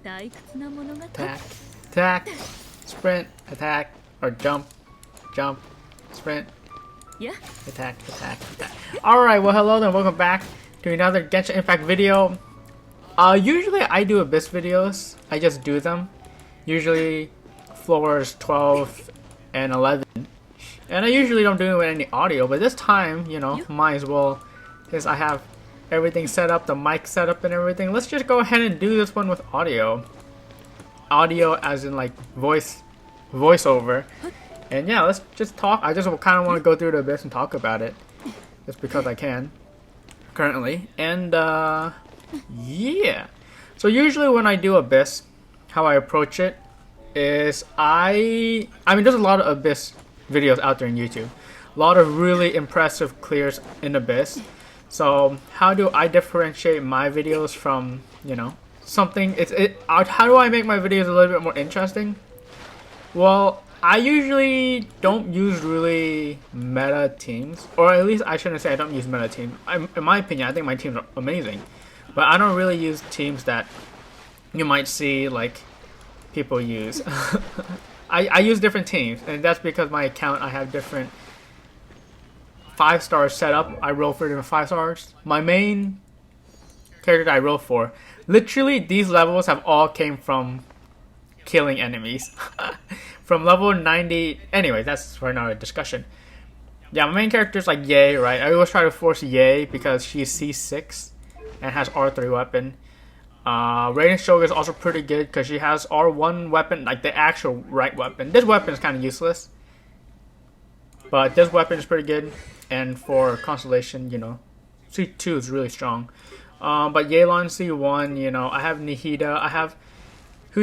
Attack, attack, sprint, attack, or jump, jump, sprint, attack, attack, attack. Alright, well hello and welcome back to another Genshin Impact video. Usually I do Abyss videos, I just do them. Usually floors 12 and 11. And I usually don't do it with any audio, but this time, you know, might as well, since I have everything set up, the mic set up and everything. Let's just go ahead and do this one with audio. Audio as in like voiceover. And yeah, let's just talk. I just kind of want to go through the Abyss and talk about it. Just because I can. Currently. And yeah. So usually when I do Abyss, how I approach it is I mean there's a lot of Abyss videos out there in YouTube. A lot of really impressive clears in Abyss. So how do I differentiate my videos from, you know, something? How do I make my videos a little bit more interesting? Well, I usually don't use really meta teams, or at least I shouldn't say I don't use meta teams. In my opinion, I think my teams are amazing, but I don't really use teams that you might see like people use. I use different teams, and that's because my account I have different 5-star setup. I roll for different 5 stars. My main character that I roll for, literally these levels have all came from killing enemies. From level 90, anyway, that's for another discussion. Yeah, my main character is like Yae, right? I always try to force Yae because she's C6 and has R3 weapon. Raiden Shogun is also pretty good because she has R1 weapon, like the actual right weapon. This weapon is kind of useless, but this weapon is pretty good. And for Constellation, you know, C2 is really strong. But Yelan C1, you know, I have Nahida, I have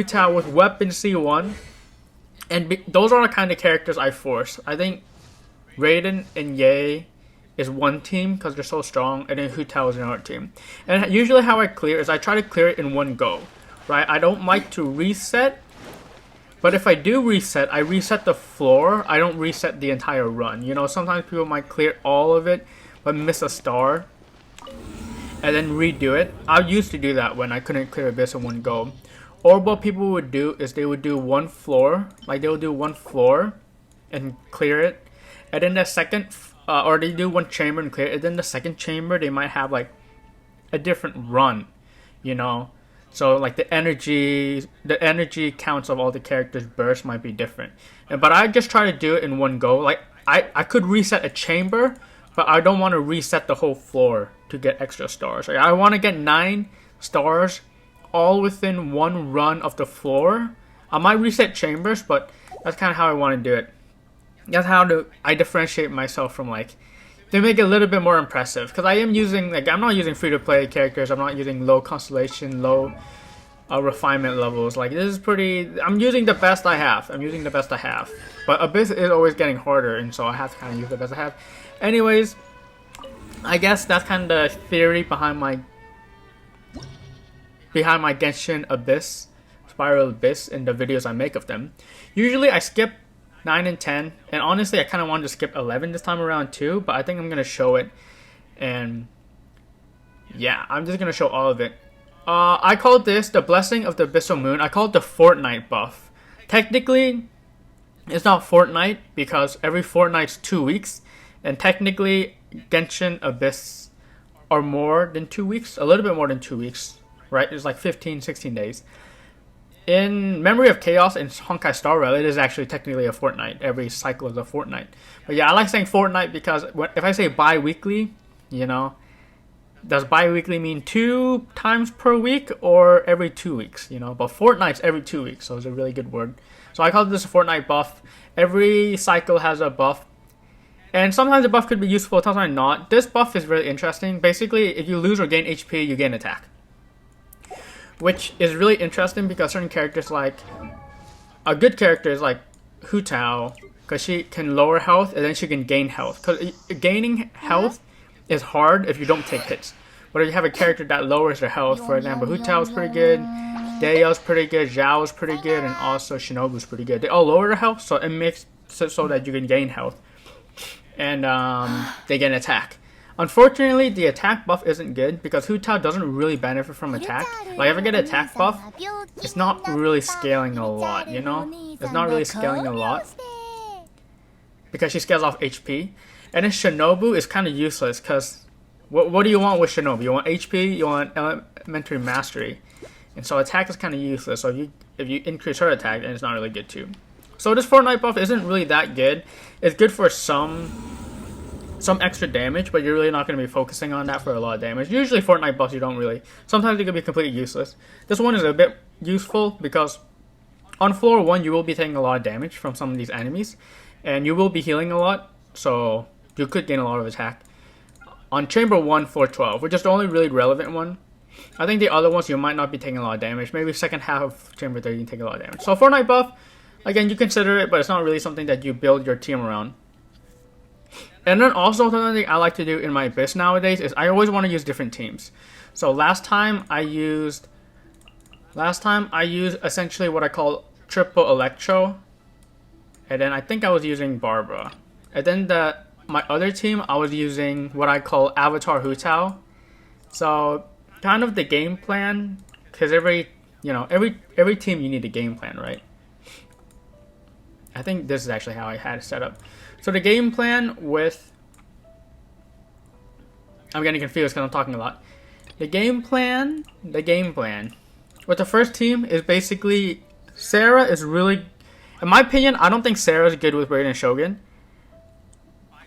Tao with weapon C1. And those are the kind of characters I force. I think Raiden and Yae is one team because they're so strong, and then Tao is another team. And usually how I clear is I try to clear it in one go, right? I don't like to reset. But if I do reset, I reset the floor. I don't reset the entire run. You know, sometimes people might clear all of it, but miss a star, and then redo it. I used to do that when I couldn't clear Abyss in one go. Or what people would do is they would do one floor, like they would do one floor and clear it, and then the second, or they do one chamber and clear it, and then the second chamber they might have like a different run, you know. So like the energy counts of all the characters' bursts might be different. But I just try to do it in one go. Like I could reset a chamber, but I don't want to reset the whole floor to get extra stars. Like, I want to get 9 stars all within one run of the floor. I might reset chambers, but that's kind of how I want to do it. That's how I differentiate myself from like, to make it a little bit more impressive, because I am using, like, I'm not using free-to-play characters, I'm not using low constellation, low refinement levels. Like, this is pretty, I'm using the best I have, but Abyss is always getting harder, and so I have to kind of use the best I have. Anyways, I guess that's kind of the theory behind my Genshin Abyss, Spiral Abyss, in the videos I make of them. Usually I skip 9 and 10, and honestly I kind of wanted to skip 11 this time around too, but I think I'm going to show it, and yeah, I'm just going to show all of it. I called this the Blessing of the Abyssal Moon. I call it the Fortnite buff. Technically, it's not Fortnite because every fortnight's 2 weeks, and technically Genshin Abyss are more than 2 weeks, a little bit more than 2 weeks, right? It's like 15-16 days. In Memory of Chaos and Honkai Star Rail, it is actually technically a fortnight. Every cycle is a fortnight. But yeah, I like saying fortnight because if I say bi-weekly, you know, does bi-weekly mean 2 times per week or every 2 weeks, you know? But fortnight's every 2 weeks, so it's a really good word. So I call this a fortnight buff. Every cycle has a buff. And sometimes the buff could be useful, sometimes not. This buff is really interesting. Basically, if you lose or gain HP, you gain attack. Which is really interesting because certain characters, like a good character is like Tao, because she can lower health and then she can gain health. Because gaining health is hard if you don't take hits. But if you have a character that lowers their health, for example, Tao is pretty good, Daeyeon's pretty good, Zhao's pretty good, and also Shinobu's pretty good. They all lower their health, so it makes it so that you can gain health, and they get an attack. Unfortunately, the attack buff isn't good because Hu Tao doesn't really benefit from attack. Like if I get an attack buff, it's not really scaling a lot, you know? It's not really scaling a lot because she scales off HP. And then Shinobu is kind of useless because what do you want with Shinobu? You want HP, you want elementary mastery. And so attack is kind of useless. So if you increase her attack, then it's not really good too. So this Fortnite buff isn't really that good. It's good for some extra damage, but you're really not going to be focusing on that for a lot of damage. Usually Fortnite buffs you don't really. Sometimes they can be completely useless. This one is a bit useful because on floor 1 you will be taking a lot of damage from some of these enemies. And you will be healing a lot, so you could gain a lot of attack. On chamber 1, floor 12, which is the only really relevant one. I think the other ones you might not be taking a lot of damage. Maybe second half of chamber 3 you can take a lot of damage. So Fortnite buff, again, you consider it, but it's not really something that you build your team around. And then also another thing I like to do in my Abyss nowadays is I always want to use different teams. So last time I used essentially what I call triple Electro. And then I think I was using Barbara. And then my other team I was using what I call Avatar Hu Tao. So kind of the game plan, because every team you need a game plan, right? I think this is actually how I had it set up. So the game plan with... I'm getting confused because I'm talking a lot. The game plan with the first team is basically... Sarah is really... In my opinion, I don't think Sarah's good with Raiden Shogun.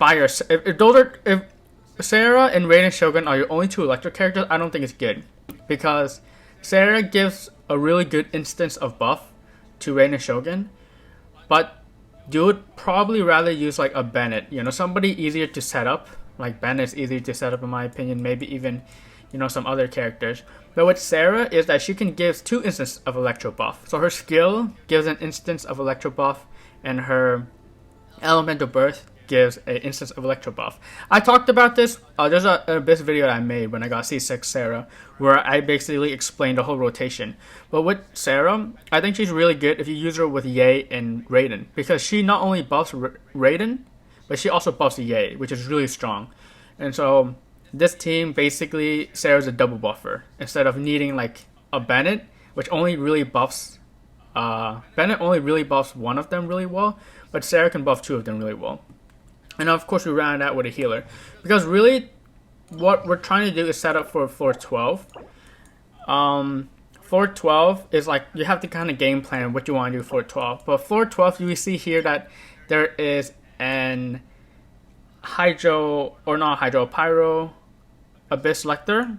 If Sarah and Raiden Shogun are your only two Electro characters, I don't think it's good. Because Sarah gives a really good instance of buff to Raiden Shogun. But you would probably rather use like a Bennett, somebody easier to set up. Like Bennett's easier to set up in my opinion, maybe even, some other characters. But with Sarah is that she can give 2 instances of Electro buff. So her skill gives an instance of Electro buff, and her Elemental Birth gives an instance of Electro buff. I talked about this, there's a Abyss video that I made when I got C6 Sarah, where I basically explained the whole rotation. But with Sarah, I think she's really good if you use her with Yae and Raiden, because she not only buffs Raiden, but she also buffs Yae, which is really strong. And so this team, basically, Sarah's a double buffer. Instead of needing like a Bennett, which only really buffs Bennett only really buffs one of them really well, but Sarah can buff 2 of them really well. And of course we ran that with a healer. Because really, what we're trying to do is set up for floor 12. Floor 12 is like, you have to kind of game plan what you want to do floor 12. But floor 12, you see here that there is an Pyro Abyss Lector.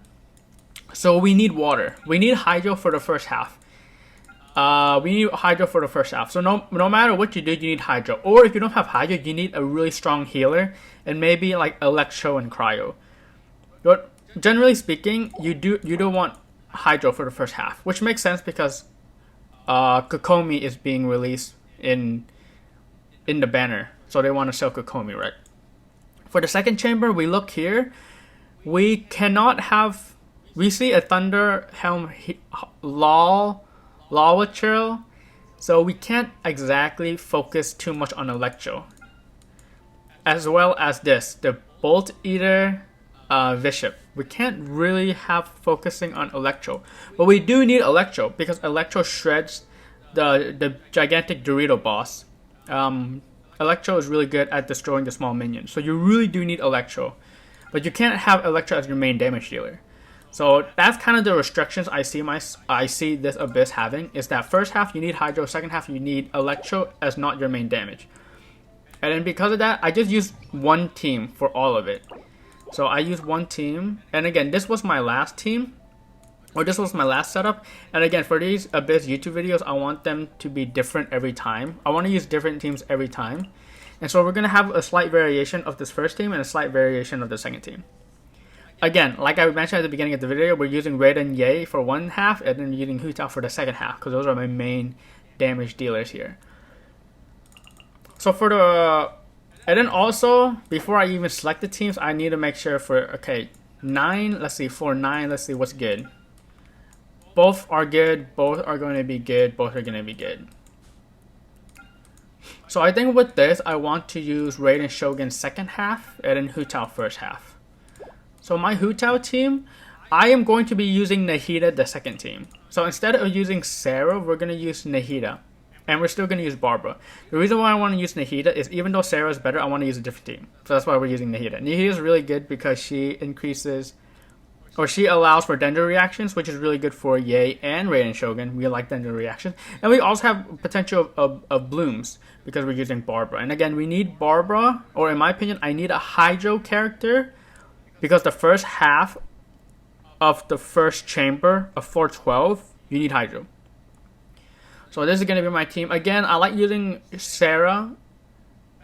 So we need water. We need Hydro for the first half. So no matter what you do, you need Hydro. Or if you don't have Hydro, you need a really strong healer, and maybe like Electro and Cryo. But generally speaking, you don't want Hydro for the first half, which makes sense because Kokomi is being released in the banner, so they want to sell Kokomi, right? For the second chamber, we look here. We cannot have. We see a Thunder Helm Lava Trail, so we can't exactly focus too much on Electro. As well as the Bolt Eater Bishop. We can't really have focusing on Electro. But we do need Electro, because Electro shreds the gigantic Dorito boss. Electro is really good at destroying the small minions, so you really do need Electro. But you can't have Electro as your main damage dealer. So that's kind of the restrictions I see this Abyss having, is that first half you need Hydro, second half you need Electro as not your main damage. And then because of that, I just used one team for all of it. So I used one team, and again, this was my last team, or this was my last setup. And again, for these Abyss YouTube videos, I want them to be different every time. I want to use different teams every time. And so we're going to have a slight variation of this first team and a slight variation of the second team. Again, like I mentioned at the beginning of the video, we're using Raiden and Yae for one half, and then using Hu Tao for the second half, because those are my main damage dealers here. So and then also, before I even select the teams, I need to make sure for, 9, let's see, for 9, let's see what's good. Both are good, both are going to be good, both are going to be good. So I think with this, I want to use Raiden Shogun second half, and then Hu Tao first half. So my Hu Tao team, I am going to be using Nahida the second team. So instead of using Sarah, we're going to use Nahida. And we're still going to use Barbara. The reason why I want to use Nahida is even though Sarah is better, I want to use a different team. So that's why we're using Nahida. Nahida is really good because she increases, or she allows for Dendro reactions, which is really good for Yae and Raiden Shogun. We like Dendro reactions. And we also have potential of blooms because we're using Barbara. And again, we need Barbara, or in my opinion, I need a Hydro character because the first half of the first chamber of floor 12, you need Hydro. So this is going to be my team. Again, I like using Sarah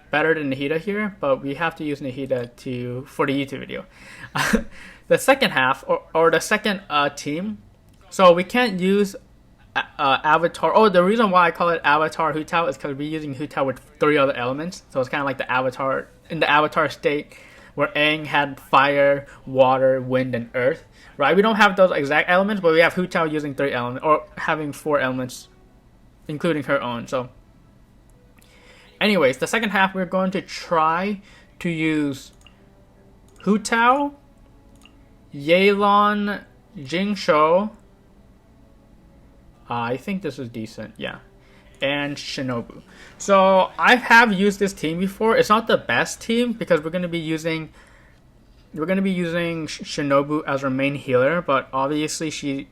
better than Nahida here, but we have to use Nahida for the YouTube video. The second half, or the second team, so we can't use Avatar. Oh, the reason why I call it Avatar Hu Tao is because we're using Hu Tao with 3 other elements. So it's kind of like the Avatar, in the Avatar state, where Aang had fire, water, wind, and earth. Right? We don't have those exact elements, but we have Hu Tao using 3 elements, or having 4 elements, including her own. So anyways, the second half we're going to try to use Hu Tao, Yelan, Jingshou, I think this is decent, yeah, and Shinobu. So I have used this team before. It's not the best team because we're going to be using Shinobu as our main healer, but obviously she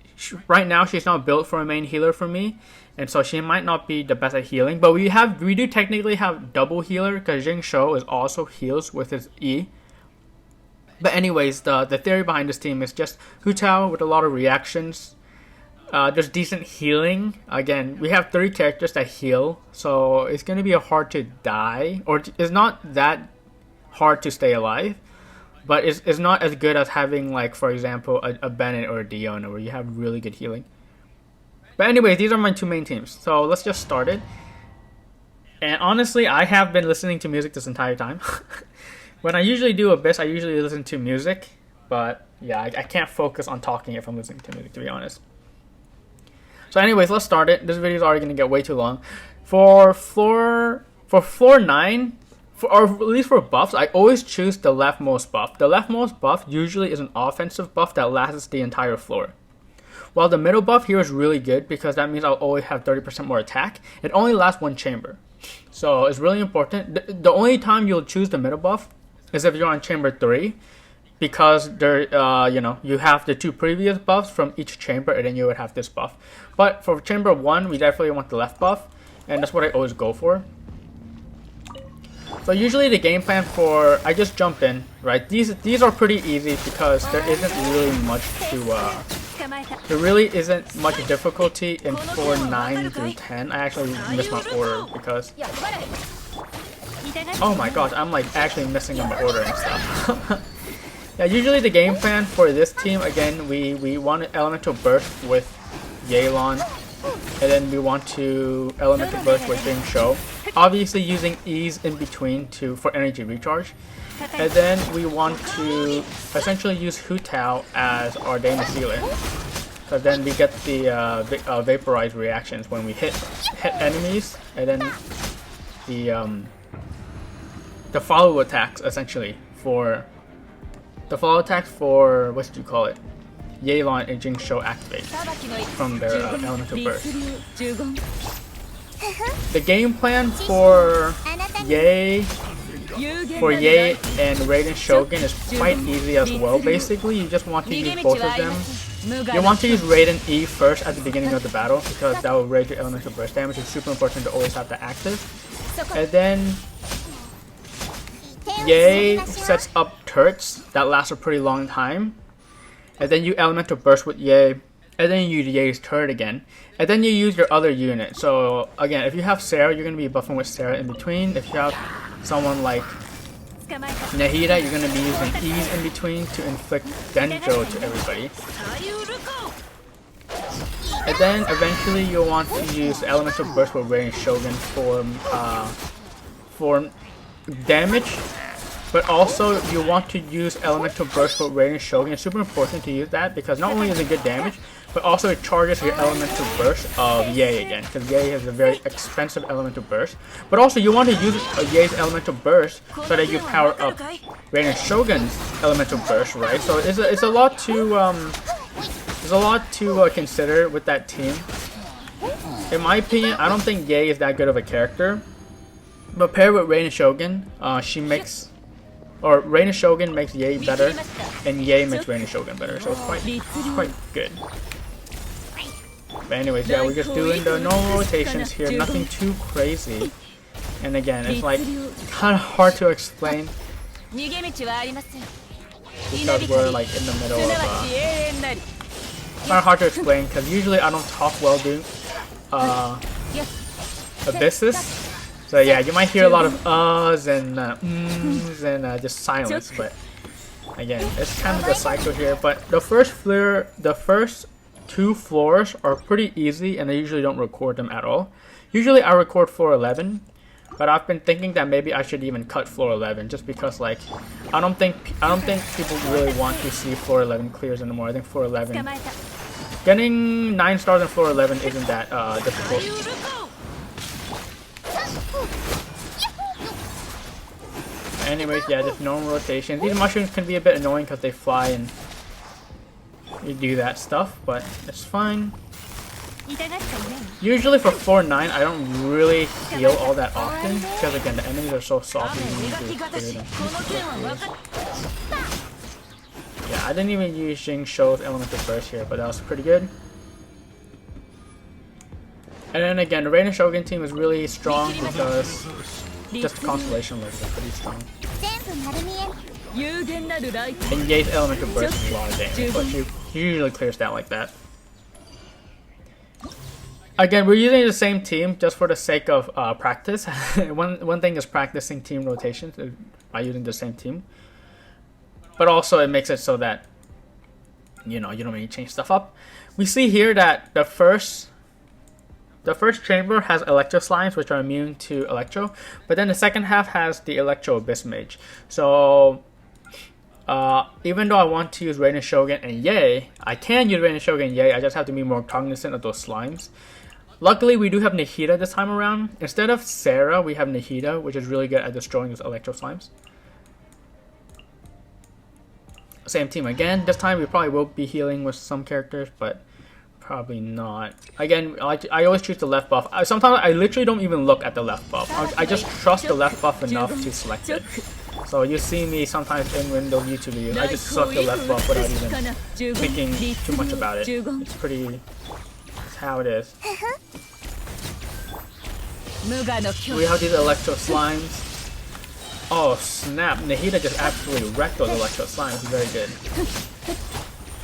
right now she's not built for a main healer for me, and so she might not be the best at healing. But we do technically have double healer because Jingshou is also heals with his E. But anyways, the theory behind this team is just Hu Tao with a lot of reactions. There's decent healing. Again, we have 3 characters that heal, so it's gonna be hard to die, or it's not that hard to stay alive. But it's not as good as having, like, for example, a Bennett or a Diona where you have really good healing. But anyways, these are my 2 main teams. So let's just start it. And honestly, I have been listening to music this entire time. When I usually do Abyss, I usually listen to music. But yeah, I can't focus on talking if I'm listening to music, to be honest. So anyways, let's start it. This video is already going to get way too long. For floor 9... or at least for buffs, I always choose the leftmost buff. The leftmost buff usually is an offensive buff that lasts the entire floor. While the middle buff here is really good because that means I'll always have 30% more attack. It only lasts 1 chamber. So it's really important. The only time you'll choose the middle buff is if you're on chamber 3. Because you have the 2 previous buffs from each chamber and then you would have this buff. But for chamber 1, we definitely want the left buff. And that's what I always go for. So usually the game plan for, I just jump in, right? These are pretty easy because there isn't really much there really isn't much difficulty in floor 9 through 10. I actually missed my order because, oh my gosh, I'm like actually missing my order and stuff. Yeah, usually the game plan for this team, again, we want an elemental burst with Yelan, and then we want to elemental burst with Jingshou. Obviously using E's in between for energy recharge. And then we want to essentially use Hu Tao as our Dana Sealer. Because then we get the vaporize reactions when we hit enemies, and then the follow attacks essentially for what did you call it? Yelan and Jingshou activate from their elemental burst. The game plan for Yae and Raiden Shogun is quite easy as well. Basically, you just want to use both of them. You want to use Raiden E first at the beginning of the battle because that will raise your elemental burst damage. It's super important to always have that active. And then Yae sets up turrets that last a pretty long time. And then you elemental burst with Yae. And then you use Yae's turret again. And then you use your other unit. So again, if you have Sarah, you're going to be buffing with Sarah in between. If you have someone like Nahida, you're going to be using E's in between to inflict Dendro to everybody. And then eventually you'll want to use Elemental Burst with Raiden Shogun for damage. But also you want to use Elemental Burst with Raiden Shogun. It's super important to use that because not only is it good damage, but also it charges your elemental burst of Yae again, because Yae has a very expensive elemental burst. But also you want to use Yae's elemental burst so that you power up Raiden Shogun's elemental burst, right? So it's a lot to consider with that team. In my opinion, I don't think Yae is that good of a character. But paired with Raiden Shogun, Raiden Shogun makes Yae better, and Yae makes Raiden Shogun better. So it's quite good. But anyways, yeah, we're just doing the normal rotations here, nothing too crazy. And again, it's like kind of hard to explain because we're like in the middle of kind of hard to explain because usually I don't talk while doing abysses. So yeah, you might hear a lot of uhs and ums and just silence, but again, it's kind of the cycle here. But the first two floors are pretty easy, and I usually don't record them at all. Usually I record floor 11, but I've been thinking that maybe I should even cut floor 11 just because like I don't think people really want to see floor 11 clears anymore. I think floor 11 getting 9 stars on floor 11 isn't that difficult. Anyways, yeah, just normal rotation. These mushrooms can be a bit annoying because they fly and you do that stuff, but it's fine. Usually for floor 9, I don't really heal all that often because again, the enemies are so soft you need to clear them. Yeah, I didn't even use Jing Shou's elemental burst here, but that was pretty good. And then again, the Raiden Shogun team is really strong because just the constellation list is pretty strong. And Yae's elemental burst is a lot of damage, but she usually clears that like that. Again, we're using the same team just for the sake of practice. One thing is practicing team rotations by using the same team. But also it makes it so that you don't really change stuff up. We see here that the first chamber has Electro slimes, which are immune to Electro, but then the second half has the Electro Abyss Mage. So even though I want to use Raiden Shogun and Yae, I can use Raiden Shogun and Yae, I just have to be more cognizant of those slimes. Luckily, we do have Nahida this time around. Instead of Sarah, we have Nahida, which is really good at destroying those Electro slimes. Same team again. This time we probably will be healing with some characters, but probably not. Again, I always choose the left buff. Sometimes I literally don't even look at the left buff. I just trust the left buff enough to select it. So you see me sometimes in Windows YouTube videos, I just select the left buff without even thinking too much about it. It's pretty... That's how it is. We have these Electro slimes. Oh snap, Nahida just absolutely wrecked those Electro slimes. Very good.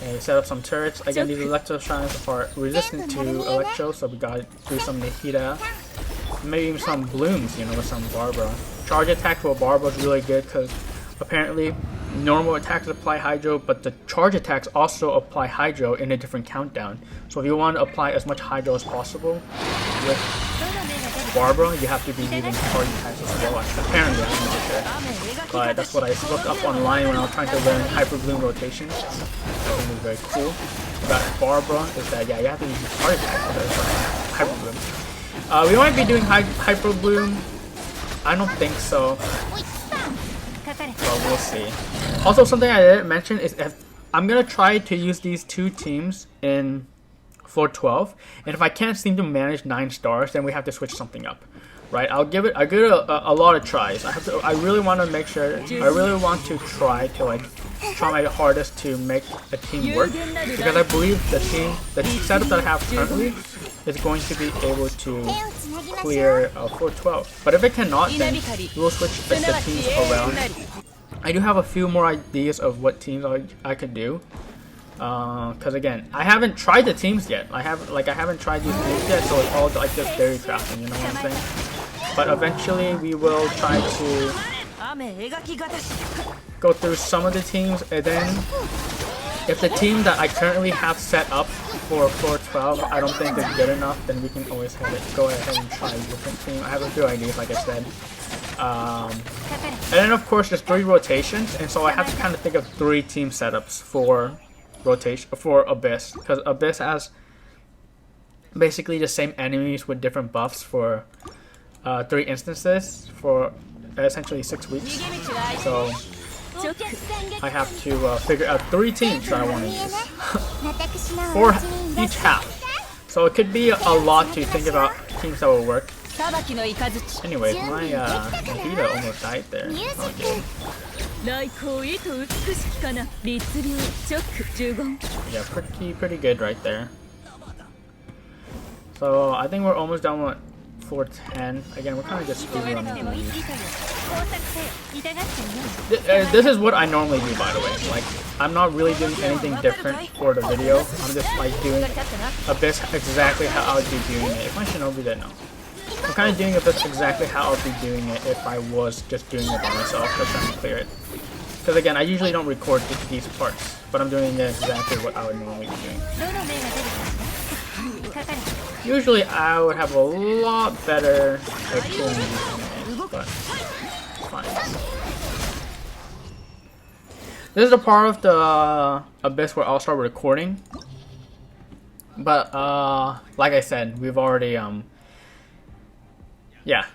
Okay, set up some turrets. Again, these Electro slimes are resistant to Electro, so we gotta do some Nahida. Maybe even some blooms, with some Barbara. Charge attack for Barbara is really good because apparently normal attacks apply Hydro, but the charge attacks also apply Hydro in a different countdown. So if you want to apply as much Hydro as possible with Barbara, you have to be using charge attacks as well. Apparently, I'm not sure. But that's what I looked up online when I was trying to learn Hyper Bloom rotations. I think it's very cool. About Barbara is that, yeah, you have to use charge attacks for Hyper Bloom. We might be doing Hyper Bloom. I don't think so. But we'll see. Also, something I didn't mention is if I'm going to try to use these two teams in floor 12, and if I can't seem to manage 9 stars, then we have to switch something up, right? I give it a lot of tries. I really want to make sure, I really want to try my hardest to make a team work, because I believe the setup that I have currently is going to be able to clear floor 12. But if it cannot, then we will switch the teams around. I do have a few more ideas of what teams I could do. Because again, I haven't tried the teams yet. I haven't tried these teams yet, so it's all like just theory crafting, you know what I'm saying? But eventually we will try to go through some of the teams, and then if the team that I currently have set up for floor 12 I don't think is good enough, then we can always go ahead and try a different team. I have a few ideas, like I said. And then of course there's 3 rotations, and so I have to kind of think of 3 team setups for rotation for Abyss, because Abyss has basically the same enemies with different buffs for 3 instances for essentially 6 weeks. So I have to figure out 3 teams that I want to use for each half. So it could be a lot to think about teams that will work. Anyways, my Nahida almost died there. Okay. Yeah, pretty good right there. So I think we're almost done with floor 10. Again, we're kind of just speedrunning these. This is what I normally do, by the way. Like, I'm not really doing anything different for the video. I'm just like doing Abyss exactly how I would be doing it. If my Shinobi did know. I'm kind of doing Abyss exactly how I would be doing it if I was just doing it by myself, just trying to clear it. Because again, I usually don't record these parts, but I'm doing exactly what I would normally be doing. Usually I would have a lot better experience, but fine. This is the part of the Abyss where I'll start recording. But like I said, we've already yeah,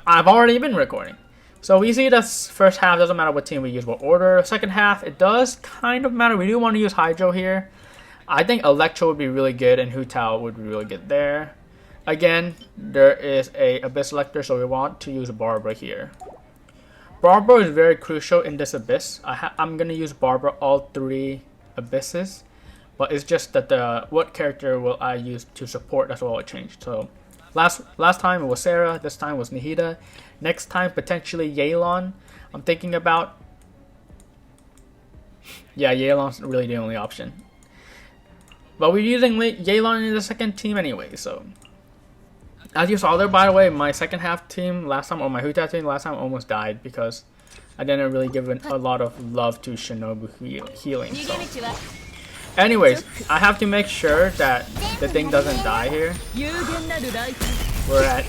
I've already been recording. So we see this first half doesn't matter what team we use, what order. Second half, it does kind of matter. We do want to use Hydro here. I think Electro would be really good and Hu Tao would be really good there. Again, there is a Abyss Selector, so we want to use Barbara here. Barbara is very crucial in this Abyss. I'm going to use Barbara all 3 Abysses, but it's just that what character will I use to support, that's what will change. So last time it was Sarah, this time was Nahida. Next time, potentially Yelan. I'm thinking about... Yeah, Yelan's really the only option. But we're using Yelan in the second team anyway, so... As you saw there, by the way, my second half team last time, or my Hu Tao team last time, almost died because I didn't really give a lot of love to Shinobu healing, so... Anyways, I have to make sure that the thing doesn't die here. We're at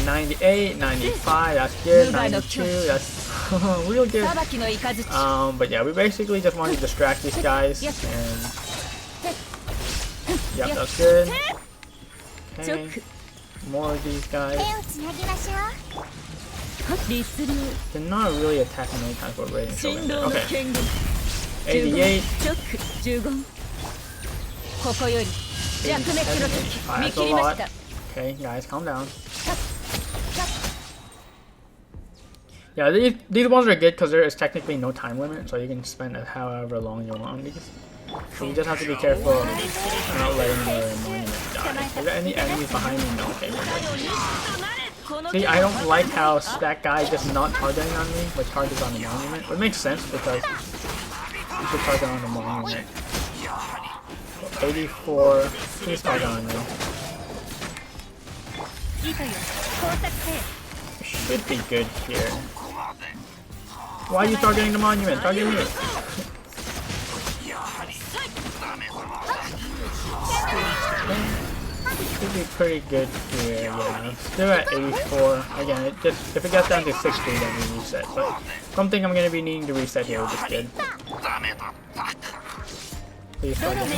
98, 95, that's good, 92, that's real good. But yeah, we basically just want to distract these guys, and yeah, that's good. Okay, more of these guys. They're not really attacking any time for Raiden Shogun. Okay. 88. 87, 85, that's a lot. Okay, guys, calm down. Yeah, these ones are good because there is technically no time limit, so you can spend it however long you want on these. So you just have to be careful not letting your monument die. Are there any enemies behind me? No, okay, we're good. See, I don't like how that guy just not targeting on me, but targets on the monument. It makes sense because you should target on the monument. 84, please target on me. Should be good here. Why are you targeting the monument? Target me. Should be pretty good here, yeah. Still at 84. Again, if it gets down to 60, then we reset. But something I'm gonna be needing to reset here, which is good. Please target me.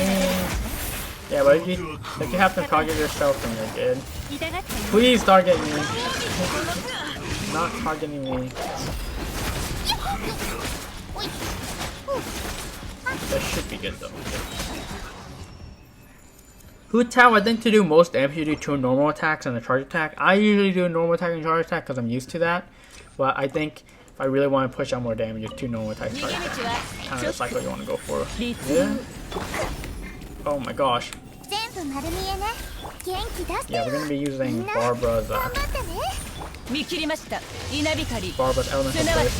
Yeah, but if you have to target yourself, then you're good. Please target me. Not targeting me. That should be good though. Hu Tao, I think to do most damage you do 2 normal attacks and a charge attack. I usually do a normal attack and charge attack because I'm used to that. But I think if I really want to push out more damage, it's 2 normal attacks, charge attack. Kind of just like what you want to go for. Yeah. Oh my gosh. Yeah, we're gonna be using Barbara's elemental place.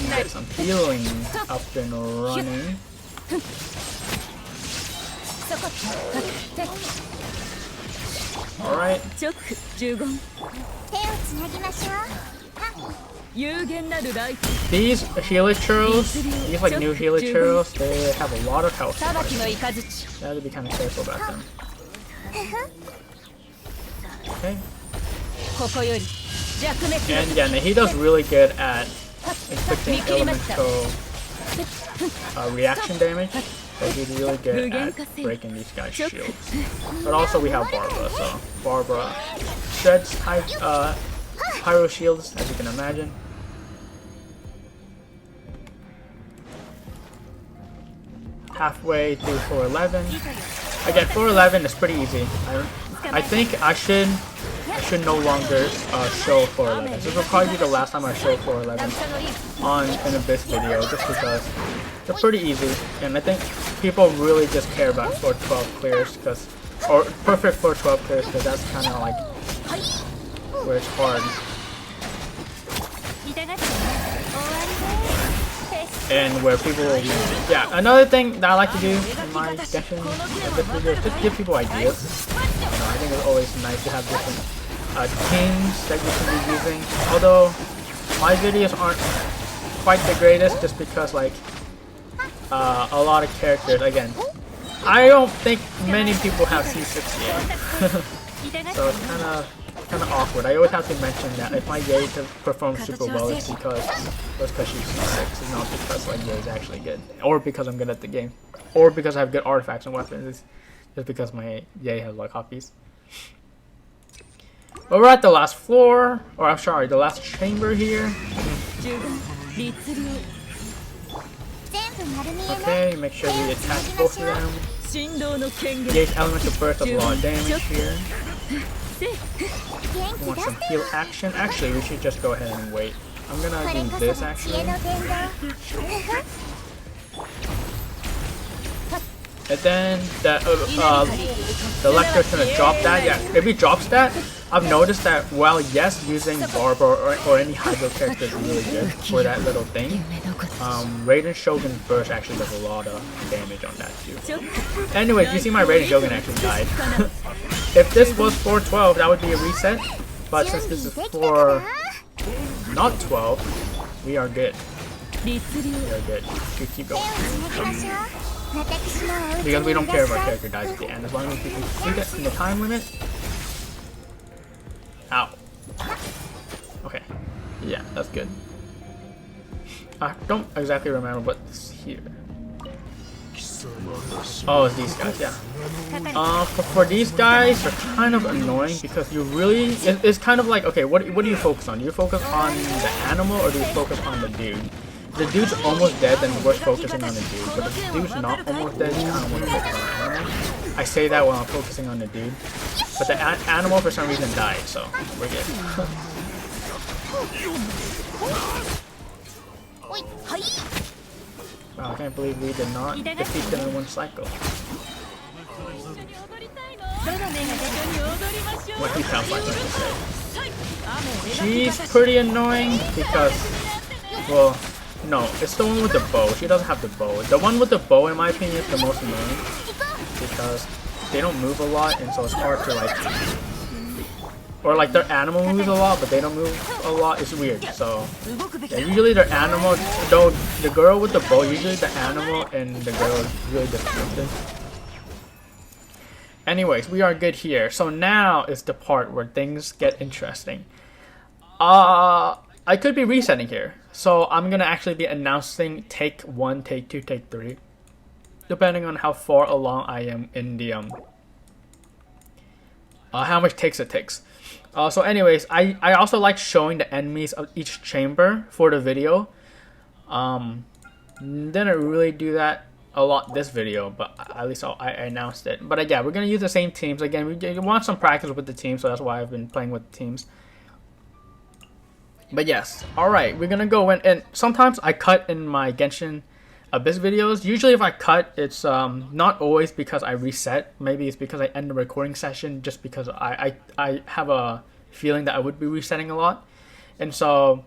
Get some healing up and running. Alright. These healer churros, these like new healer churros, they have a lot of health. You have to be kind of careful about them. Okay. And yeah, Nahida's really good at inflicting elemental reaction damage. But he's really good at breaking these guys' shields. But also we have Barbara, so Barbara shreds Pyro shields, as you can imagine. Halfway through floor 11. Again, floor 11 is pretty easy. I think I should no longer show floor 11. This will probably be the last time I show floor 11 on an Abyss video, just because they're pretty easy, and I think people really just care about floor 12 clears, or perfect floor 12 clears, because that's kind of like where it's hard. And where people will be, yeah, another thing that I like to do in my Genshin video is just give people ideas. I think it's always nice to have different teams that you can be using. Although my videos aren't quite the greatest, just because like a lot of characters. Again, I don't think many people have C6 yet, so it's kind of awkward. I always have to mention that if my Yae performs super well, it's because she's C6, and not because like Yae is actually good, or because I'm good at the game, or because I have good artifacts and weapons. It's just because my Yae has like copies. But we're at the last floor, or I'm sorry, the last chamber here. Okay, make sure we attack both of them. Yae's elemental burst does a lot of damage here. We want some heal action. Actually, we should just go ahead and wait. I'm gonna do this actually. And then the Electro's gonna drop that. Yeah, if he drops that, I've noticed that while yes, using Barbara or any Hydro character is really good for that little thing, Raiden Shogun burst actually does a lot of damage on that too. Anyways, you see my Raiden Shogun actually died. If this was 412, that would be a reset. But since this is for not 12, we are good. We are good. We keep going. Because we don't care if our character dies at the end, as long as we can complete it in the time limit. Ow. Okay. Yeah, that's good. I don't exactly remember what's here. Oh, it's these guys, yeah. For these guys, they're kind of annoying because you really... It's kind of like, okay, what do you focus on? Do you focus on the animal or do you focus on the dude? If the dude's almost dead, then we're focusing on the dude. But if the dude's not almost dead, you kind of want to focus on the animal. I say that while I'm focusing on the dude. But the animal for some reason died, so we're good. Wow, I can't believe we did not defeat them in one cycle. What he sounds like, she's pretty annoying because, well, no, it's the one with the bow. She doesn't have the bow. The one with the bow, in my opinion, is the most annoying because they don't move a lot, and so it's hard to like, or like their animal moves a lot, but they don't move a lot. It's weird. So yeah, usually their animal, though the girl with the bow, usually the animal and the girl is really disruptive. Anyways, we are good here. So now is the part where things get interesting. I could be resetting here. So I'm gonna actually be announcing take 1, take 2, take 3, depending on how far along I am in the how much takes it takes. So anyways, I also like showing the enemies of each chamber for the video. Didn't really do that a lot this video, but at least I announced it. But yeah, we're gonna use the same teams again. We want some practice with the team, so that's why I've been playing with the teams. But yes, alright, we're gonna go in, and sometimes I cut in my Genshin Abyss videos. Usually if I cut, it's not always because I reset. Maybe it's because I end the recording session just because I have a feeling that I would be resetting a lot. And so,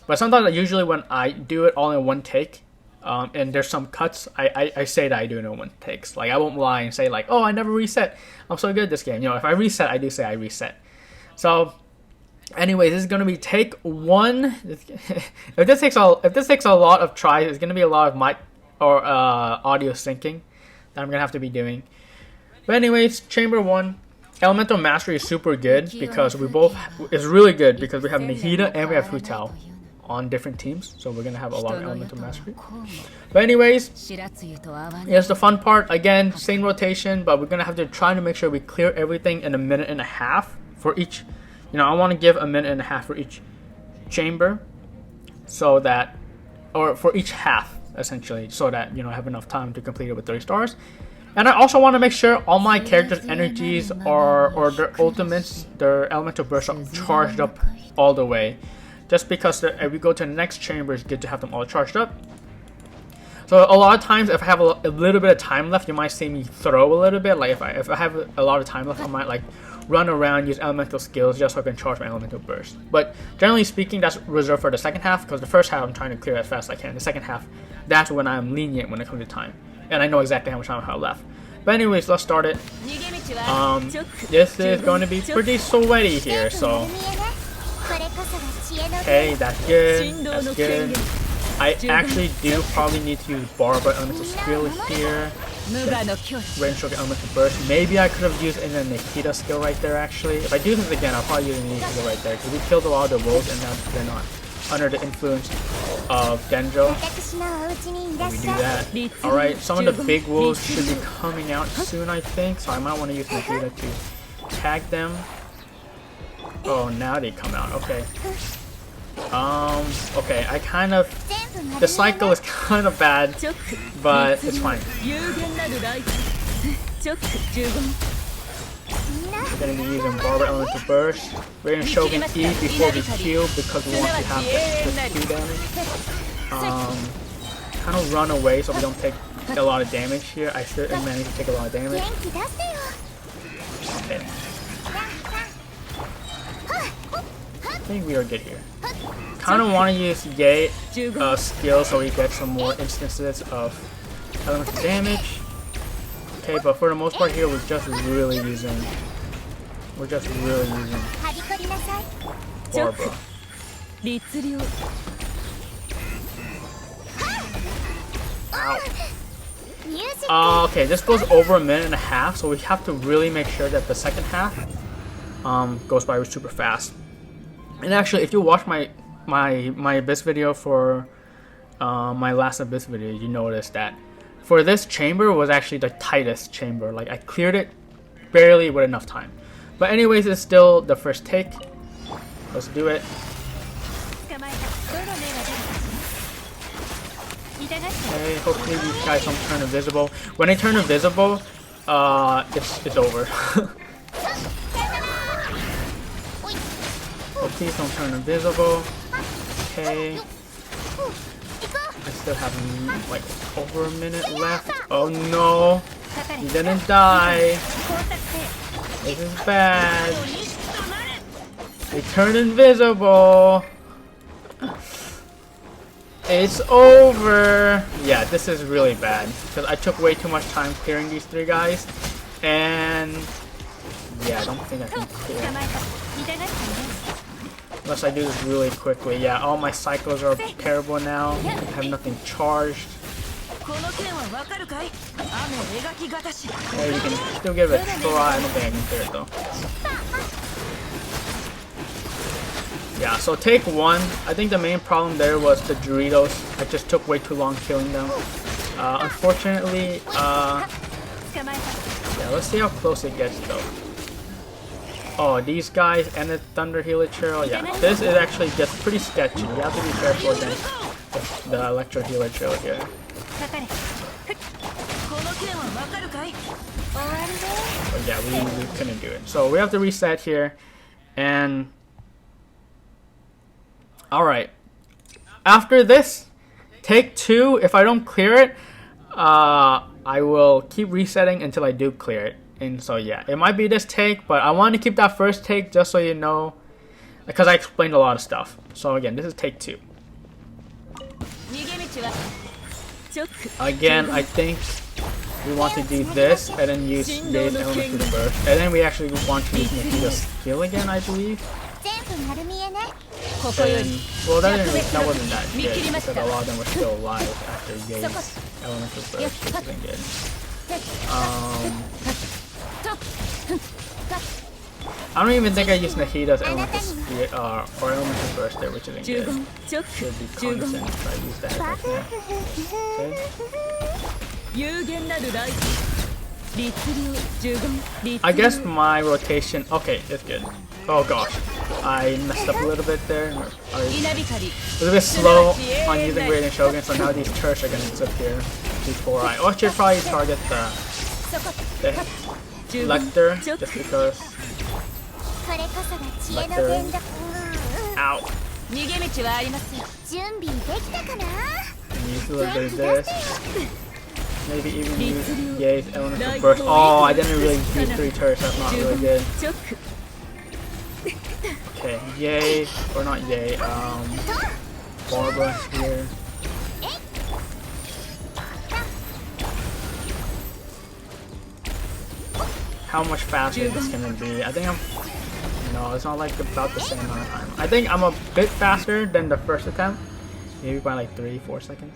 but sometimes usually when I do it all in one take, and there's some cuts, I say that I do it in one takes. Like I won't lie and say like, oh, I never reset. I'm so good at this game. You know, if I reset, I do say I reset. So anyway, this is gonna be take 1. if this takes a lot of tries, it's gonna be a lot of mic or audio syncing that I'm gonna have to be doing. But anyways, chamber 1, elemental mastery is super good because we both is really good because we have Nahida and we have Tao on different teams, so we're gonna have a lot of elemental mastery. But anyways, here's the fun part. Again, same rotation, but we're gonna have to try to make sure we clear everything in a minute and a half for each. You know, I want to give a minute and a half for each chamber, so that, or for each half essentially, so that, you know, I have enough time to complete it with 30 stars. And I also want to make sure all my characters' energies are, or their ultimates, their elemental bursts are charged up all the way. Just because if we go to the next chamber, it's good to have them all charged up. So a lot of times, if I have a little bit of time left, you might see me throw a little bit. Like if I have a lot of time left, I might like run around, use elemental skills just so I can charge my elemental burst. But generally speaking, that's reserved for the second half, because the first half I'm trying to clear as fast as I can. The second half, that's when I'm lenient when it comes to time. And I know exactly how much time I have left. But anyways, let's start it. This is going to be pretty sweaty here, so... Okay, that's good, that's good. I actually do probably need to use Barber elemental skill here. Raiden Shogun elemental burst. Maybe I could have used in a Nahida skill right there actually. If I do this again, I'll probably use a Nahida skill right there, because we killed a lot of the wolves and now they're not under the influence of Denjo. We do that. Alright, some of the big wolves should be coming out soon, I think, so I might want to use Nahida to tag them. Oh, now they come out. Okay. Okay, I kind of... The cycle is kind of bad, but it's fine. We're going to be using Barber Elemental Burst. Raiden Shogun E before we heal, because we want to have the Q damage. Kind of run away so we don't take a lot of damage here. I should manage to take a lot of damage. Okay. I think we are good here. Kind of want to use Yae skill so we get some more instances of elemental damage. Okay, but for the most part here, we're just really using Barbara. Ow. Okay, this goes over a minute and a half, so we have to really make sure that the second half goes by super fast. And actually, if you watch my Abyss video for my last Abyss video, you notice that for this chamber was actually the tightest chamber. Like I cleared it barely with enough time. But anyways, it's still the first take. Let's do it. Okay, hopefully these guys don't turn invisible. When they turn invisible, it's over. Oh, please don't turn invisible. Okay. I still have like over a minute left. Oh no! He didn't die. This is bad. They turn invisible. It's over. Yeah, this is really bad because I took way too much time clearing these three guys, and yeah, I don't think I can clear. Unless I do this really quickly. Yeah, all my cycles are terrible now. I have nothing charged. Okay, you can still give it a try. I don't think I can clear it though. Yeah, so take one. I think the main problem there was the Doritos. I just took way too long killing them. Unfortunately, yeah, let's see how close it gets though. Oh, these guys and the Thunder Healer Trail. Yeah, this is actually just pretty sketchy. You have to be careful against the Electro Healer Trail here. But yeah, we couldn't do it. So we have to reset here. And alright. After this, take two. If I don't clear it, I will keep resetting until I do clear it. And so yeah, it might be this take, but I want to keep that first take just so you know, because I explained a lot of stuff. So again, this is take two. Again, I think we want to do this and then use Yae's element to the burst. And then we actually want to use Nahida's skill again, I believe. And, well, that wasn't that good, because a lot of them were still alive after Yae's elemental burst, which isn't good. I don't even think I used Nahida's or elemental burst there, which isn't good. Should be constant if I use that right there. Okay. I guess my rotation. Okay, that's good. Oh gosh, I messed up a little bit there. I was a bit slow on using Raiden Shogun, so now these turrets are gonna disappear before I. Oh, I should probably target the Electro just because. Electro. Ow. And use a little bit of this. Maybe even use Yae's elemental burst. Oh, I didn't really use 3 turrets. That's not really good. Okay, Yae or not Yae. Barbara here. How much faster is this gonna be? I think I'm. No, it's not like about the same amount of time. I think I'm a bit faster than the first attempt, maybe by like 3-4 seconds.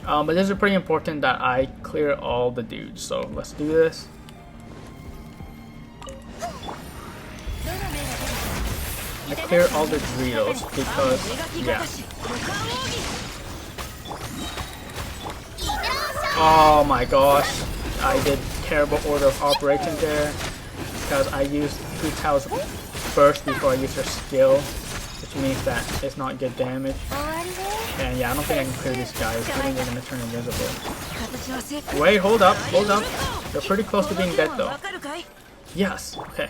But this is pretty important that I clear all the dudes. So let's do this. I clear all the Doritos because yeah. Oh my gosh, I did terrible order of operation there because I used Tao's first before I used her skill, which means that it's not good damage. And yeah, I don't think I can clear these guys. I think they're gonna turn invisible. Wait, hold up. They're pretty close to being dead though. Yes, okay.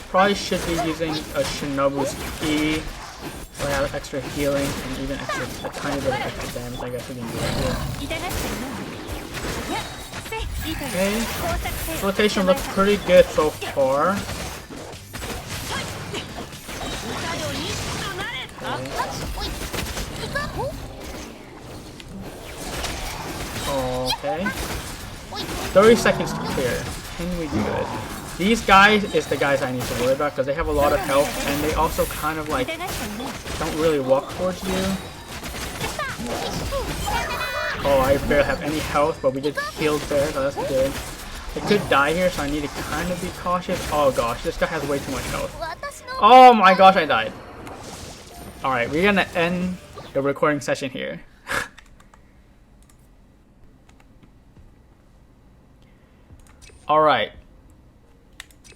Probably should be using a Shinobu's E, so I have extra healing and even a tiny bit of extra damage. I guess we can do it here. Okay, rotation looks pretty good so far. Okay. 30 seconds to clear. Can we do it? These guys is the guys I need to worry about because they have a lot of health and they also kind of like don't really walk towards you. Oh, I barely have any health, but we did heal there, so that's good. I could die here, so I need to kind of be cautious. Oh gosh, this guy has way too much health. Oh my gosh, I died. Alright, we're gonna end the recording session here. Alright.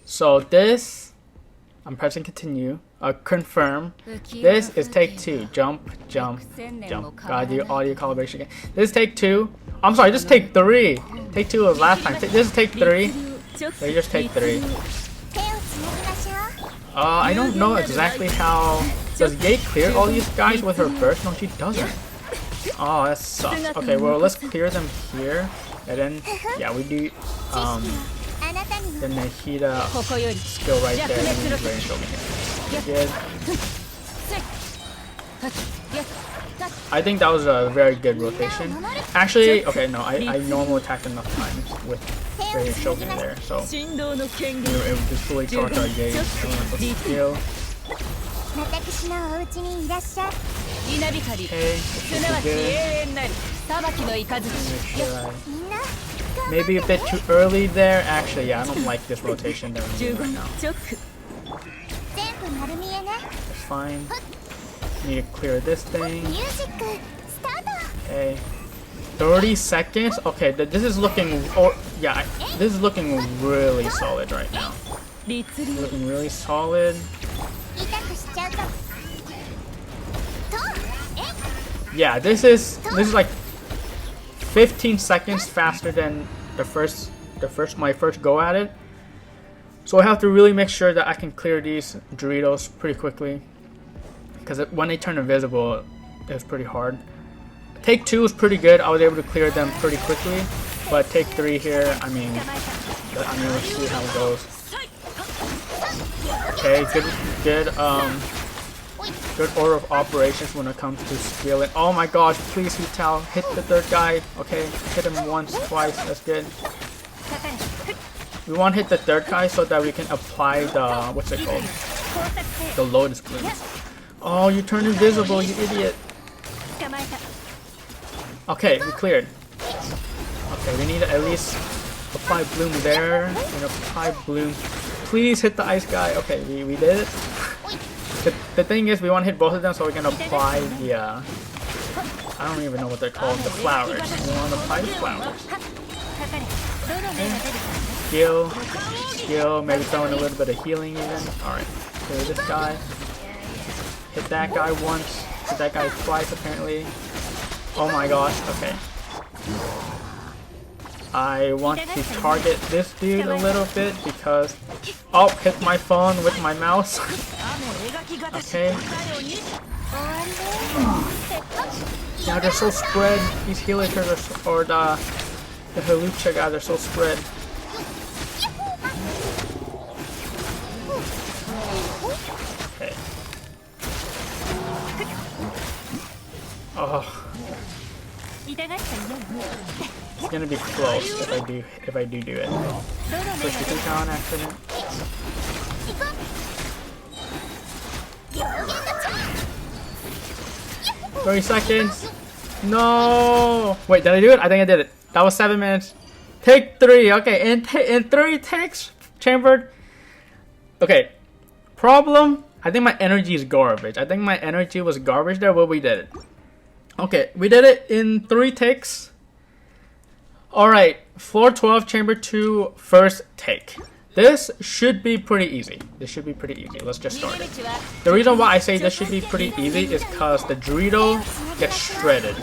So this, I'm pressing continue, confirm. This is take 2. Jump. Gotta do audio calibration again. This is take 2. I'm sorry, this is take 3. Take 2 was last time. This is take 3. They just take 3. I don't know exactly how. Does Yae clear all these guys with her burst? No, she doesn't. Oh, that sucks. Okay, well, let's clear them here. And then, yeah, we do the Nahida skill right there. And then Raiden Shogun here. Good. I think that was a very good rotation. Actually, okay, no, I normal attacked enough times with Raiden Shogun there, so it would just fully charge our Yae's elemental skill. Okay, this is good. Maybe a bit too early there. Actually, yeah, I don't like this rotation that I'm doing right now. It's fine. Need to clear this thing. Okay. 30 seconds? Okay, this is looking... Oh, yeah, this is looking really solid right now. Looking really solid. Yeah, this is like 15 seconds faster than my first go at it. So I have to really make sure that I can clear these Doritos pretty quickly, because when they turn invisible, it's pretty hard. Take 2 was pretty good. I was able to clear them pretty quickly, but take 3 here, I mean, let's see how it goes. Okay, good order of operations when it comes to scaling. Oh my gosh, please hit Tao. Hit the third guy. Okay, hit him once, twice, that's good. We want to hit the third guy so that we can apply the, what's it called? The Lotus Blooms. Oh, you turned invisible, you idiot. Okay, we cleared. Okay, we need to at least apply bloom there, and apply bloom. Please hit the ice guy. Okay, we did it. The thing is, we want to hit both of them, so we can apply the, I don't even know what they're called, the flowers. We want to apply the flowers. Okay. Skill, maybe throw in a little bit of healing even. Alright, kill this guy. Hit that guy once, hit that guy twice apparently. Oh my gosh, okay. I want to target this dude a little bit because... Oh, hit my phone with my mouse. Okay. Yeah, they're so spread. These healers are so, or the Halucha guys are so spread. Okay. Oh. It's gonna be close if I do it. Push the kick on accident. 30 seconds. No. Wait, did I do it? I think I did it. That was 7 minutes. Take 3. Okay, in 3 takes, chambered. Okay. Problem. I think my energy is garbage. I think my energy was garbage there, but we did it. Okay, we did it in 3 takes. Alright, floor 12, chamber 2, first take. This should be pretty easy. Let's just start it. The reason why I say this should be pretty easy is because the Dorito gets shredded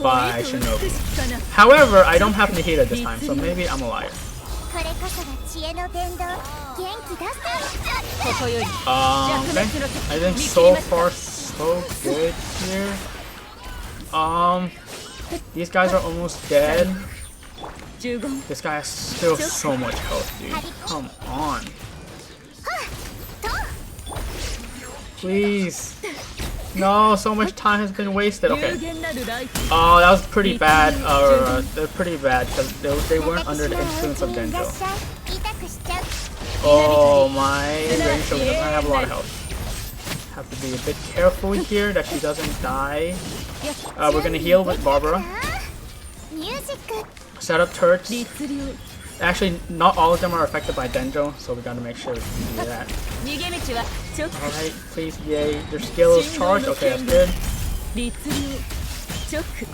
by Shinobu. However, I don't have Nahida this time, so maybe I'm a liar. Okay. I think so far so good here. These guys are almost dead. This guy has still so much health, dude. Come on. Please. No, so much time has been wasted. Okay. Oh, that was pretty bad. They're pretty bad because they weren't under the influence of Denjo. Oh, my Raiden Shogun doesn't have a lot of health. Have to be a bit careful here that she doesn't die. We're gonna heal with Barbara. Set up turrets. Actually, not all of them are affected by Denjo, so we gotta make sure we can do that. Alright, please, yay. Their skill is charged. Okay, that's good.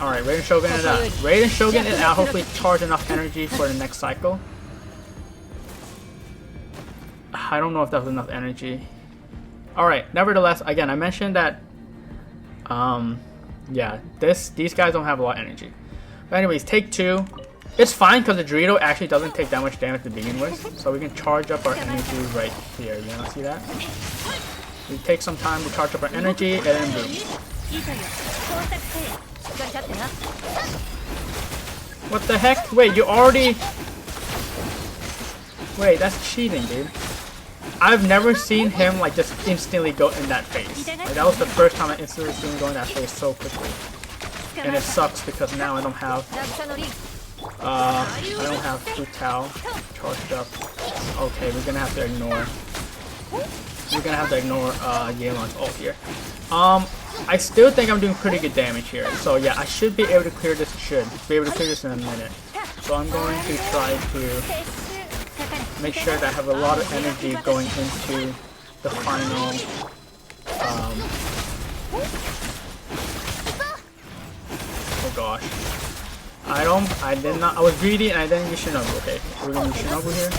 Alright, Raiden Shogun it out. Raiden Shogun it out. Hopefully charge enough energy for the next cycle. I don't know if that was enough energy. Alright, nevertheless, again, I mentioned that yeah, these guys don't have a lot of energy. But anyways, take 2. It's fine because the Dorito actually doesn't take that much damage to begin with. So we can charge up our energy right here. You know, see that? We take some time to charge up our energy and then boom. What the heck? Wait, you already... Wait, that's cheating, dude. I've never seen him like just instantly go in that phase. Like, that was the first time I instantly seen him go in that phase so quickly. And it sucks because now I don't have Food Tao charged up. Okay, we're gonna have to ignore Yelan's ult here. I still think I'm doing pretty good damage here. So yeah, I should be able to clear this. In a minute. So I'm going to try to make sure that I have a lot of energy going into the final oh gosh. I was greedy and I didn't use Shinobu. Okay, we're gonna use Shinobu here.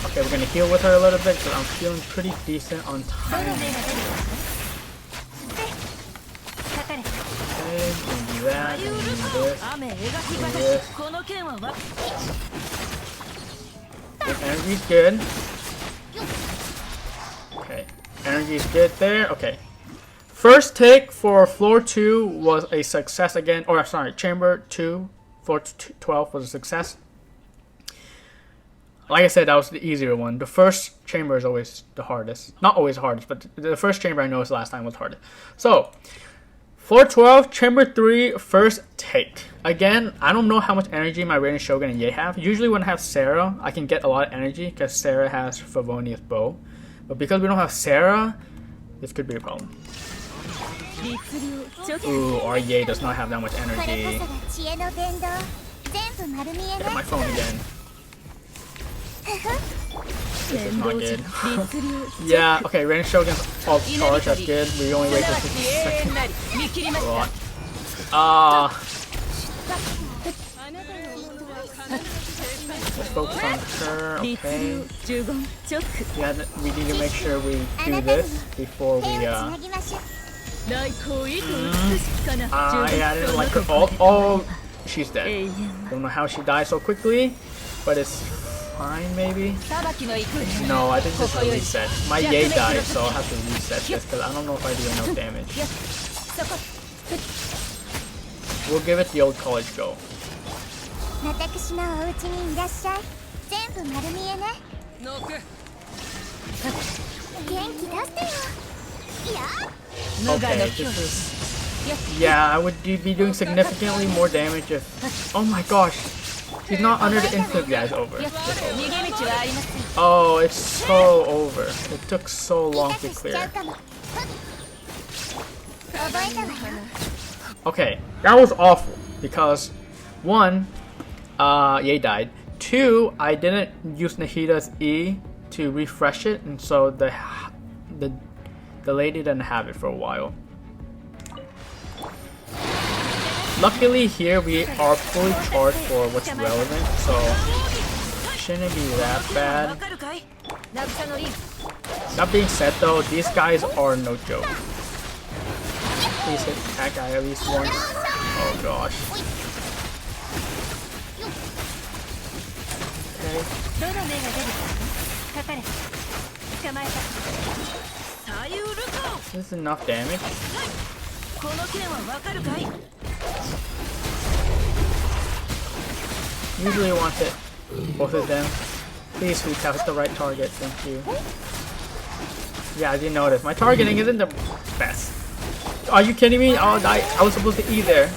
Okay, we're gonna heal with her a little bit because I'm feeling pretty decent on time. Okay, do that, do this. Okay, energy's good. Okay, energy's good there. Okay. First take for floor 2 was a success again. Or sorry, chamber 2, floor 12 was a success. Like I said, that was the easier one. The first chamber is always the hardest. Not always the hardest, but the first chamber I noticed last time was hardest. So, floor 12, chamber 3, first take. Again, I don't know how much energy my Raiden Shogun and Yae have. Usually when I have Sarah, I can get a lot of energy because Sarah has Favonius bow. But because we don't have Sarah, this could be a problem. Ooh, our Yae does not have that much energy. Hit my phone again. This is not good. Yeah, okay, Raiden Shogun's all charge, that's good. We only wait for 50 seconds. Let's focus on her, okay. Yeah, we need to make sure we do this before we, yeah, I didn't like her ult. Oh, she's dead. Don't know how she died so quickly, but it's fine, maybe? No, I think this will reset. My Yae died, so I'll have to reset this, because I don't know if I do enough damage. We'll give it the old college go. Okay, this is... Yeah, I would be doing significantly more damage if... Oh my gosh! She's not under the inflict, guys. Over. It's over. Oh, it's so over. It took so long to clear. Okay, that was awful because 1, Yae died. 2, I didn't use Nahida's E to refresh it, and so the lady didn't have it for a while. Luckily here we are fully charged for what's relevant, so shouldn't be that bad. That being said though, these guys are no joke. Please hit that guy at least once. Oh gosh. Okay. This is enough damage. Usually want it both of them. Please reach out the right target, thank you. Yeah, I didn't notice. My targeting isn't the best. Are you kidding me? Oh, I was supposed to E there.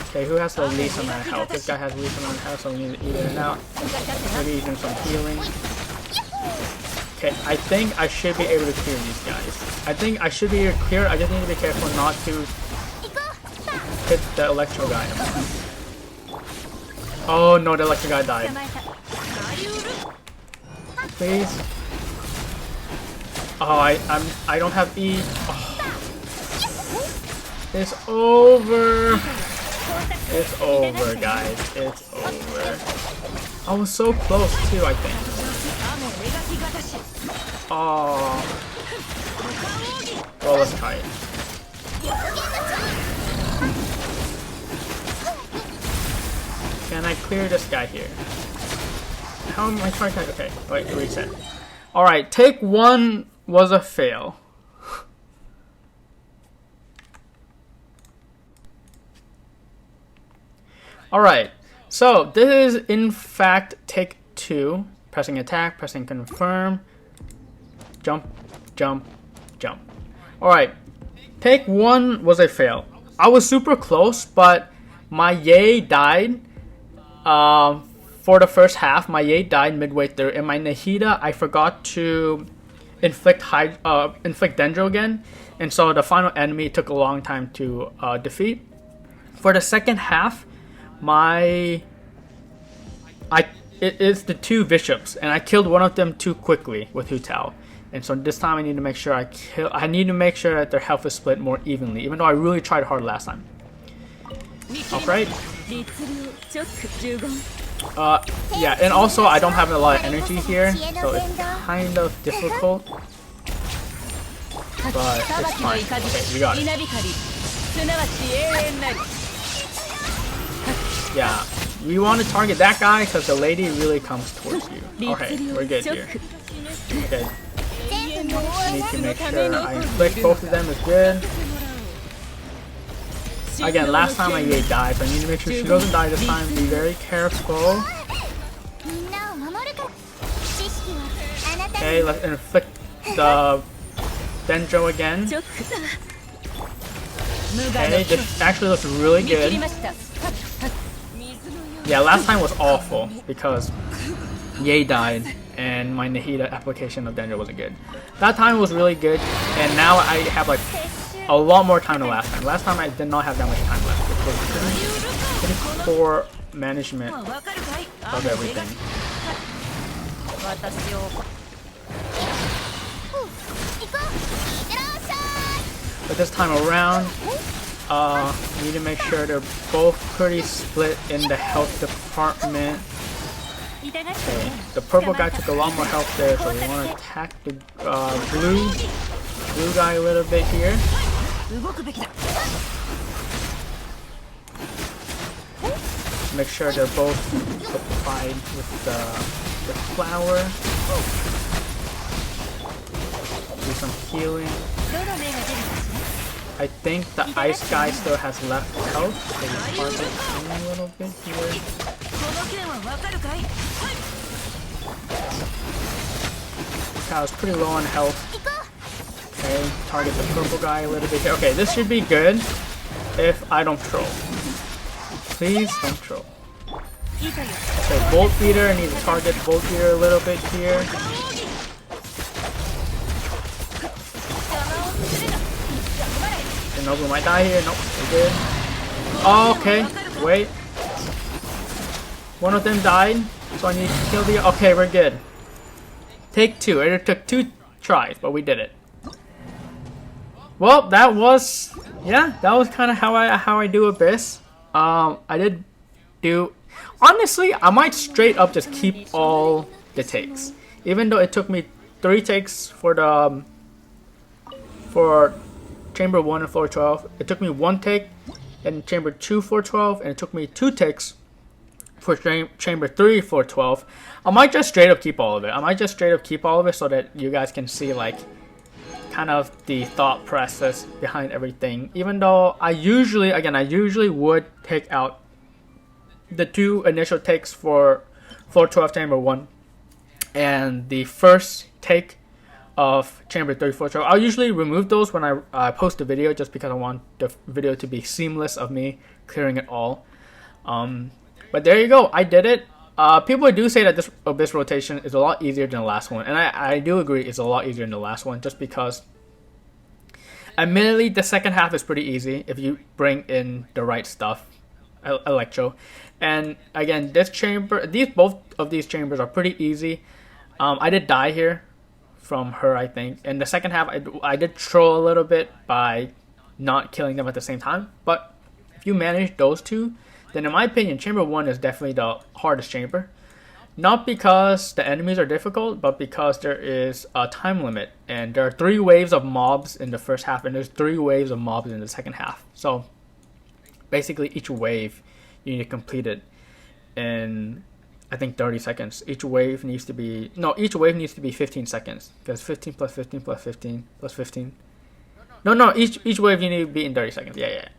Okay, who has the least amount of health? This guy has the least amount of health, so we need to E in and out. Maybe even some healing. Okay, I think I should be able to clear these guys. I think I should be able to clear. I just need to be careful not to hit the Electro guy. Oh no, the Electro guy died. Please. Oh, I don't have E. Oh. It's over. It's over, guys. It's over. I was so close too, I think. Oh. Well, let's try it. Can I clear this guy here? How am I trying to... Okay, wait, reset. Alright, take 1 was a fail. Alright, so this is in fact take 2. Pressing attack, pressing confirm. Jump, jump, jump. Alright, take 1 was a fail. I was super close, but my Yae died. For the first half, my Yae died midway through, and my Nahida, I forgot to inflict Dendro again, and so the final enemy took a long time to defeat. For the second half, it is the 2 bishops, and I killed one of them too quickly with Tao. And so this time I need to make sure I need to make sure that their health is split more evenly, even though I really tried hard last time. Alright. Yeah, and also I don't have a lot of energy here, so it's kind of difficult. But it's fine. Okay, we got it. Yeah, we want to target that guy because the lady really comes towards you. Okay, we're good here. Okay. I need to make sure I inflict both of them is good. Again, last time I Yae died, so I need to make sure she doesn't die this time. Be very careful. Okay, let's inflict the Dendro again. Okay, this actually looks really good. Yeah, last time was awful because Yae died and my Nahida application of Dendro wasn't good. That time was really good, and now I have like a lot more time than last time. Last time I did not have that much time left, which was pretty poor management of everything. But this time around, we need to make sure they're both pretty split in the health department. Okay, the purple guy took a lot more health there, so we want to attack the blue guy a little bit here. Make sure they're both supplied with the flower. Do some healing. I think the ice guy still has left health, so we target him a little bit here. I was pretty low on health. Okay, target the purple guy a little bit here. Okay, this should be good if I don't troll. Please don't troll. Okay, Bolt Beater, I need to target Bolt Beater a little bit here. Nope, we might die here. Nope, we did. Oh, okay, wait. One of them died, so I need to kill the... Okay, we're good. Take two. It took 2 tries, but we did it. Well, that was... Yeah, that was kind of how I do Abyss. I did do... Honestly, I might straight up just keep all the takes. Even though it took me 3 takes for the... For Chamber 1 and floor 12. It took me 1 take in Chamber 2 floor 12, and it took me 2 takes for Chamber 3 floor 12. I might just straight up keep all of it. I might just straight up keep all of it so that you guys can see like kind of the thought process behind everything. Even though I usually would take out the 2 initial takes for floor 12 Chamber 1 and the first take of Chamber 3 floor 12. I'll usually remove those when I post a video, just because I want the video to be seamless of me clearing it all. But there you go, I did it. People do say that this Abyss rotation is a lot easier than the last one, and I do agree it's a lot easier than the last one, just because admittedly the second half is pretty easy if you bring in the right stuff, Electro. And again, this chamber, both of these chambers are pretty easy. I did die here from her, I think. In the second half, I did troll a little bit by not killing them at the same time. But if you manage those 2, then in my opinion, Chamber 1 is definitely the hardest chamber. Not because the enemies are difficult, but because there is a time limit. And there are 3 waves of mobs in the first half, and there's 3 waves of mobs in the second half. So basically each wave, you need to complete it in, I think, 30 seconds. Each wave needs to be 15 seconds. Because 15 plus 15 plus 15 plus 15. No, each wave you need to be in 30 seconds. Yeah.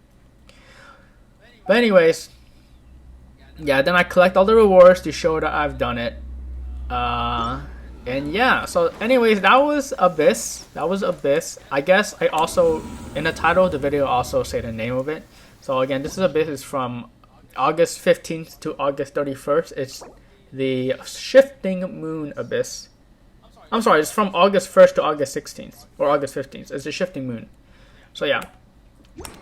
But anyways, yeah, then I collect all the rewards to show that I've done it. And yeah, so anyways, that was Abyss. I guess I also, in the title of the video, also say the name of it. So again, this is Abyss. It's from August 15th to August 31st. It's the Shifting Moon Abyss. I'm sorry, it's from August 1st to August 16th. Or August 15th. It's the Shifting Moon. So yeah.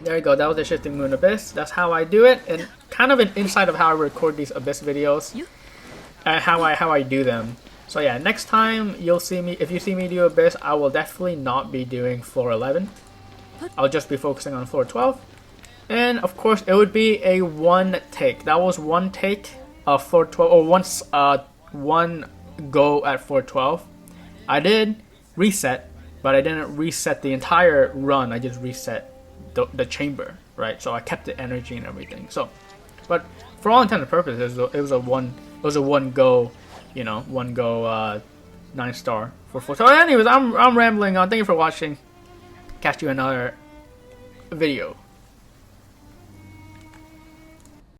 There you go, that was the Shifting Moon Abyss. That's how I do it, and kind of an insight of how I record these Abyss videos and how I do them. So yeah, next time you'll see me, if you see me do Abyss, I will definitely not be doing floor 11. I'll just be focusing on floor 12. And of course, it would be a 1 take. That was 1 take of floor 12, or one go at floor 12. I did reset, but I didn't reset the entire run. I just reset the chamber, right? So I kept the energy and everything. So, but for all intents and purposes, it was a one go, 9-star for 4. So anyways, I'm rambling on. Thank you for watching. Catch you in another video.